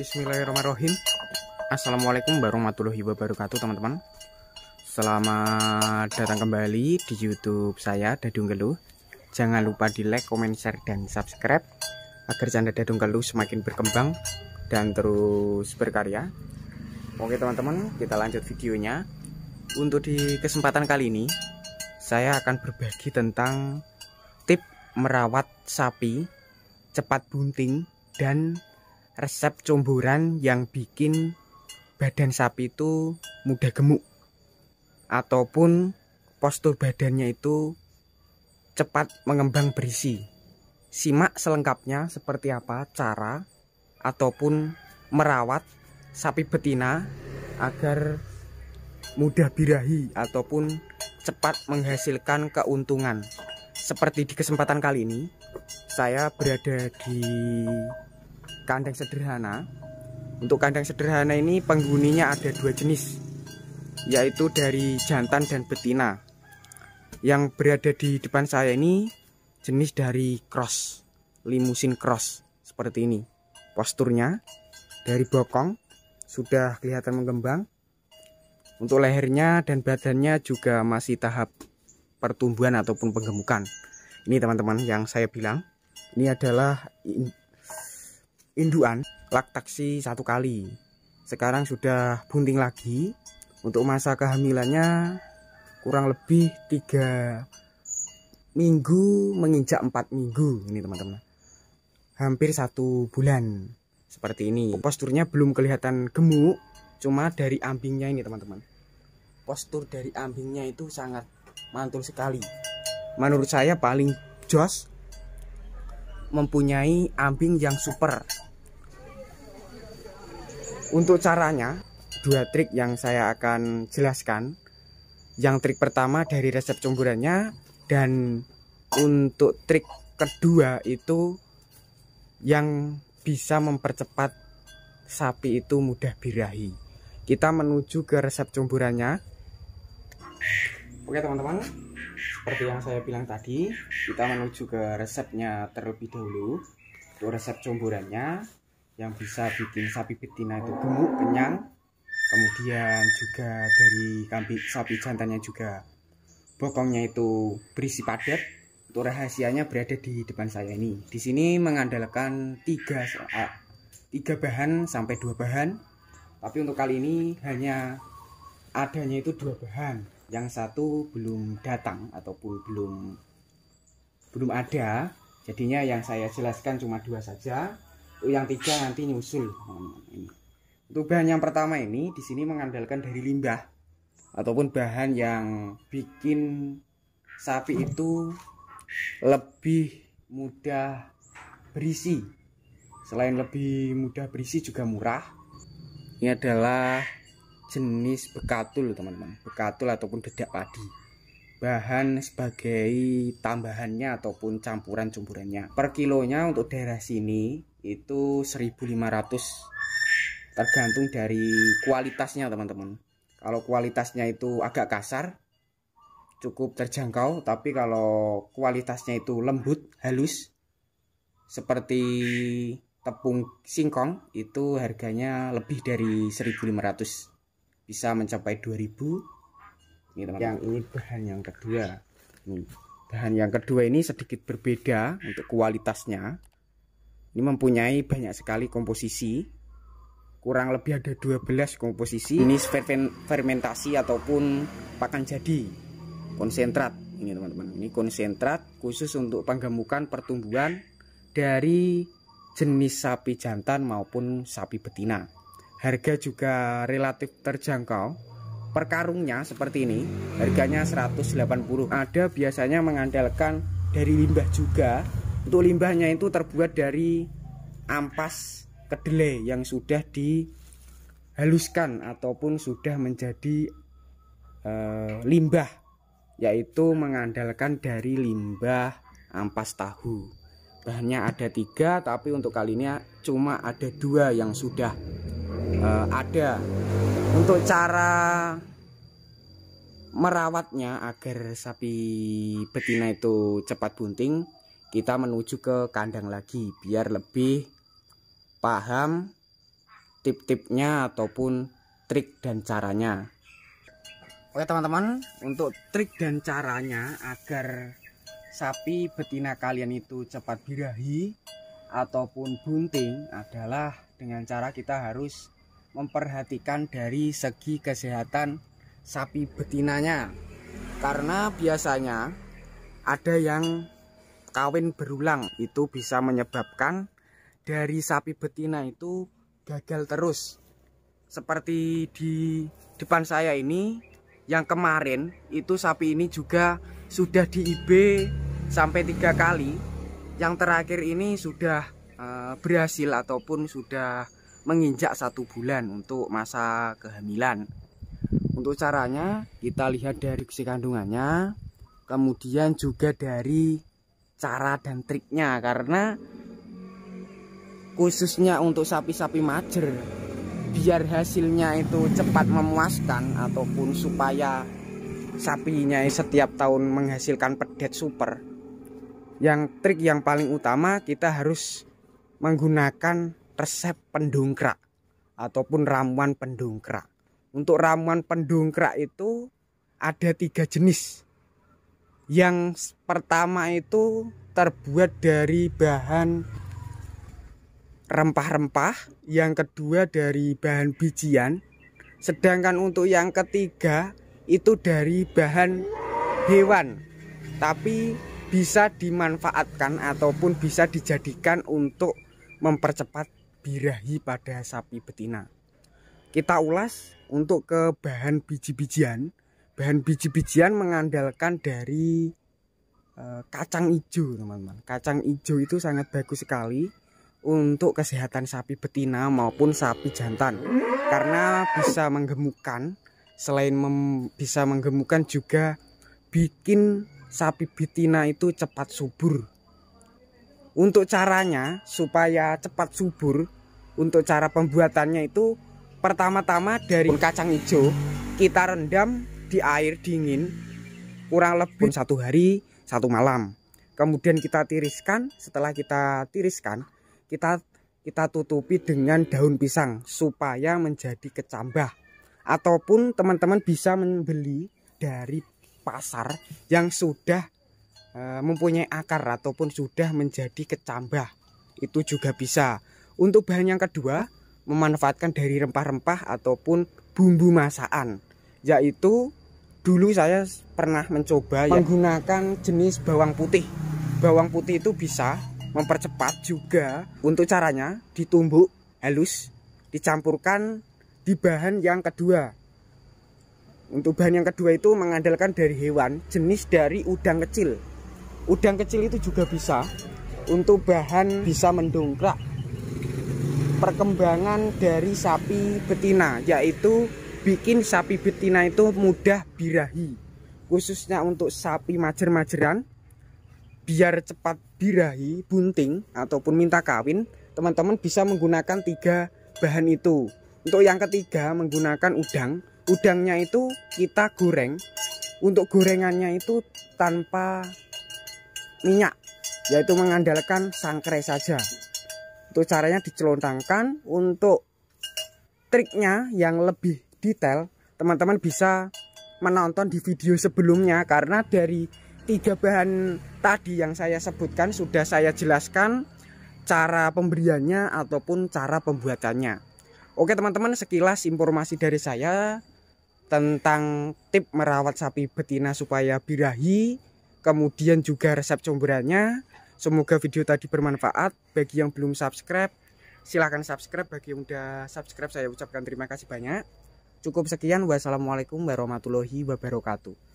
Bismillahirrahmanirrahim. Assalamualaikum warahmatullahi wabarakatuh, teman-teman. Selamat datang kembali di YouTube saya, Dadung Keluh. Jangan lupa di like, comment, share, dan subscribe agar channel Dadung Keluh semakin berkembang dan terus berkarya. Oke teman-teman, kita lanjut videonya. Untuk di kesempatan kali ini saya akan berbagi tentang tip merawat sapi cepat bunting dan resep comboran yang bikin badan sapi itu mudah gemuk ataupun postur badannya itu cepat mengembang berisi. Simak selengkapnya seperti apa cara ataupun merawat sapi betina agar mudah birahi ataupun cepat menghasilkan keuntungan. Seperti di kesempatan kali ini saya berada di kandang sederhana. Untuk kandang sederhana ini penghuninya ada dua jenis, yaitu dari jantan dan betina. Yang berada di depan saya ini jenis dari cross, limusin cross seperti ini. Posturnya dari bokong sudah kelihatan mengembang. Untuk lehernya dan badannya juga masih tahap pertumbuhan ataupun penggemukan. Ini teman-teman yang saya bilang, ini adalah induan laktaksi 1 kali. Sekarang sudah bunting lagi. Untuk masa kehamilannya kurang lebih 3 minggu menginjak 4 minggu. Ini teman-teman, hampir 1 bulan seperti ini. Posturnya belum kelihatan gemuk, cuma dari ambingnya ini teman-teman, postur dari ambingnya itu sangat mantul sekali. Menurut saya paling jos, mempunyai ambing yang super. Untuk caranya, 2 trik yang saya akan jelaskan. Yang trik pertama dari resep comborannya, dan untuk trik kedua itu yang bisa mempercepat sapi itu mudah birahi. Kita menuju ke resep comborannya. Oke teman-teman, seperti yang saya bilang tadi, kita menuju ke resepnya terlebih dahulu. Untuk resep comborannya yang bisa bikin sapi betina itu gemuk, kenyang, kemudian juga dari kambing sapi jantannya juga bokongnya itu berisi padat. Untuk rahasianya berada di depan saya ini. Di sini mengandalkan 3 bahan sampai 2 bahan, tapi untuk kali ini hanya adanya itu 2 bahan. Yang satu belum datang ataupun belum ada, jadinya yang saya jelaskan cuma 2 saja. Yang 3 nanti nyusul. Untuk bahan yang pertama ini di sini mengandalkan dari limbah ataupun bahan yang bikin sapi itu lebih mudah berisi. Selain lebih mudah berisi juga murah. Ini adalah jenis bekatul teman-teman, bekatul ataupun dedak padi. Bahan sebagai tambahannya ataupun campuran comborannya. Per kilonya untuk daerah sini itu 1.500, tergantung dari kualitasnya teman-teman. Kalau kualitasnya itu agak kasar cukup terjangkau, tapi kalau kualitasnya itu lembut, halus seperti tepung singkong itu harganya lebih dari 1.500, bisa mencapai 2.000. Ini teman-teman. Yang ini bahan yang kedua. Bahan yang kedua ini sedikit berbeda untuk kualitasnya. Ini mempunyai banyak sekali komposisi, kurang lebih ada 12 komposisi. Ini fermentasi ataupun pakan jadi, konsentrat. Ini teman-teman, ini konsentrat khusus untuk penggemukan pertumbuhan dari jenis sapi jantan maupun sapi betina. Harga juga relatif terjangkau. Per karungnya seperti ini, harganya 180. Ada biasanya mengandalkan dari limbah juga. Untuk limbahnya itu terbuat dari ampas kedelai yang sudah dihaluskan ataupun sudah menjadi limbah, yaitu mengandalkan dari limbah ampas tahu. Bahannya ada 3, tapi untuk kali ini cuma ada 2 yang sudah ada. Untuk cara merawatnya agar sapi betina itu cepat bunting, kita menuju ke kandang lagi biar lebih paham tip-tipnya ataupun trik dan caranya. Oke teman-teman, untuk trik dan caranya agar sapi betina kalian itu cepat birahi ataupun bunting adalah dengan cara kita harus memperhatikan dari segi kesehatan sapi betinanya. Karena biasanya ada yang kawin berulang, itu bisa menyebabkan dari sapi betina itu gagal terus. Seperti di depan saya ini, yang kemarin itu sapi ini juga sudah di IB sampai 3 kali. Yang terakhir ini sudah berhasil ataupun sudah menginjak 1 bulan untuk masa kehamilan. Untuk caranya kita lihat dari gizi kandungannya, kemudian juga dari cara dan triknya. Karena khususnya untuk sapi-sapi majer, biar hasilnya itu cepat memuaskan ataupun supaya sapinya setiap tahun menghasilkan pedet super, yang trik yang paling utama kita harus menggunakan resep pendongkrak ataupun ramuan pendongkrak. Untuk ramuan pendongkrak itu ada 3 jenis. Yang pertama itu terbuat dari bahan rempah-rempah, yang kedua dari bahan bijian, sedangkan untuk yang ketiga itu dari bahan hewan, tapi bisa dimanfaatkan ataupun bisa dijadikan untuk mempercepat birahi pada sapi betina. Kita ulas untuk ke bahan biji-bijian. Bahan biji-bijian mengandalkan dari kacang hijau, teman-teman. Kacang hijau itu sangat bagus sekali untuk kesehatan sapi betina maupun sapi jantan, karena bisa menggemukkan. Selain bisa menggemukkan juga bikin sapi betina itu cepat subur. Untuk caranya supaya cepat subur, untuk cara pembuatannya itu pertama-tama dari kacang hijau kita rendam di air dingin kurang lebih 1 hari 1 malam. Kemudian kita tiriskan. Setelah kita tiriskan, kita tutupi dengan daun pisang supaya menjadi kecambah, ataupun teman-teman bisa membeli dari pasar yang sudah mempunyai akar ataupun sudah menjadi kecambah, itu juga bisa. Untuk bahan yang kedua, memanfaatkan dari rempah-rempah ataupun bumbu masakan, yaitu dulu saya pernah mencoba menggunakan jenis bawang putih. Bawang putih itu bisa mempercepat juga. Untuk caranya ditumbuk halus, dicampurkan di bahan yang kedua. Untuk bahan yang kedua itu mengandalkan dari hewan, jenis dari udang kecil. Udang kecil itu juga bisa. Untuk bahan bisa mendongkrak perkembangan dari sapi betina, yaitu bikin sapi betina itu mudah birahi. Khususnya untuk sapi majer-majeran, biar cepat birahi, bunting ataupun minta kawin, teman-teman bisa menggunakan 3 bahan itu. Untuk yang ketiga menggunakan udang. Udangnya itu kita goreng. Untuk gorengannya itu tanpa minyak, yaitu mengandalkan sangkrai saja. Untuk caranya dicelontangkan. Untuk triknya yang lebih detail, teman-teman bisa menonton di video sebelumnya, karena dari 3 bahan tadi yang saya sebutkan sudah saya jelaskan cara pemberiannya ataupun cara pembuatannya. Oke teman-teman, sekilas informasi dari saya tentang tip merawat sapi betina supaya birahi, kemudian juga resep comberannya. Semoga video tadi bermanfaat. Bagi yang belum subscribe, silahkan subscribe. Bagi yang udah subscribe, saya ucapkan terima kasih banyak. Cukup sekian, wassalamualaikum warahmatullahi wabarakatuh.